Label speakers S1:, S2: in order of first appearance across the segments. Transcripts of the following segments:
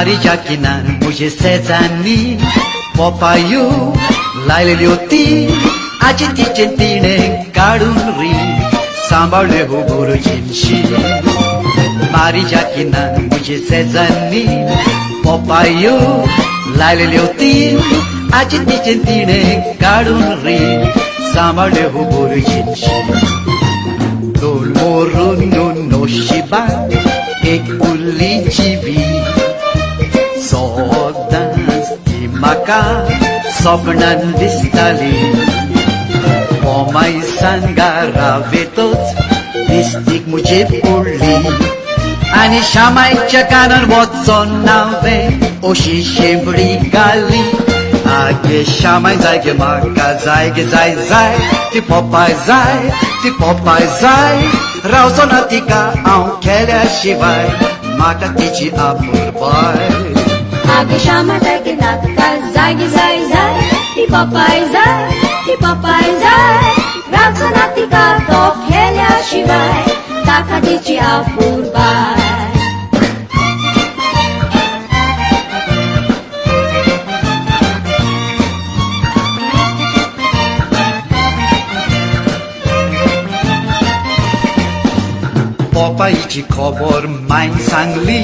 S1: मारी जाकीनान मुझे सेजांनी पोपायू लायलेली होती आजी तिचे तिणे काढून री सांभाळले हो गुरुजींशी मारी जाकीनान मुझे सेजांनी पोपायू लायलेली होती आजी तिचे तिणे काढून री सांभाळले हो गुरुजींशी दोन मोरून नोशिबा एक उल्लीची बी सदांच ती म्हाका सपनान दिसताली मोमाय सांगारा वेतोच दिसतीक मुझे पडली आनी शामायच्या कानार वचोन हांवें अशी शेंबडी घाली आगे शामाय जाय गे म्हाका जाय गे जाय जाय ती पोपाय जाय रावचो ना तिका हांव केल्या शिवाय म्हाका तिची आपुरबाय
S2: आगे शामा जाय गे नाका जाय गे जाय जाय ती पोपाय जाय रावचो ना तिका तो केल्या शिवाय ताका तिची आपुरबाय
S1: पोपायची खबर मायन सांगली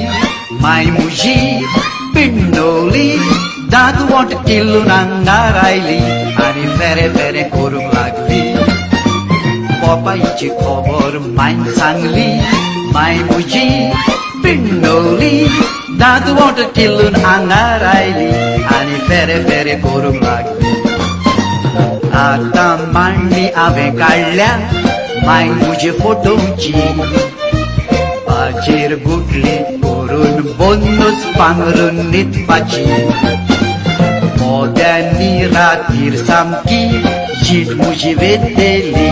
S1: माय मुजी पिंडोली दादू वॉट किल्लून अंगार आयली आनी फेरे फेरे करूंक लागली पोपायची खबर मायन सांगली माय मुजी पिंडोली दादू वॉट किल्लून अंगार आयली आनी फेरे फेरे करूंक लागली आतां मांडणी हांवें काडल्या माय मुजे फोटोची पाचेर गुटली करून बोन्नूच पांघरून न्हिदपाची मोद्यांनी रातीर सामकी शीट मुजी वेतेली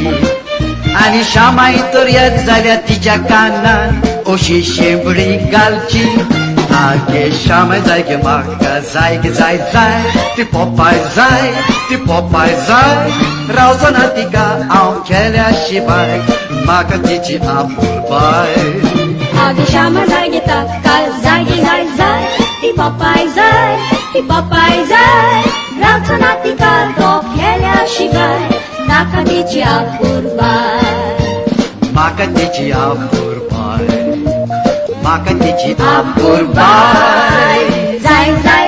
S1: आनी शामाय तर येत जाल्यार तिच्या कानान अशी शेंबडी घालची आगे शामाय जाय गे म्हाका जाय गे जाय जाय ती पोपाय जाय रावचो ना तिका हांव केल्या शिवाय म्हाका तिची आपुरबाय
S2: आगे शामा जाय गे ताका जाय गे जाय जाय ती पोपाय जाय रावचो ना तिका तो केल्या शिवाय ताका तिची आपुरबाय
S1: म्हाका तिची आपुरबाय म्हाका तिची आपुरबाय
S2: जाय जाय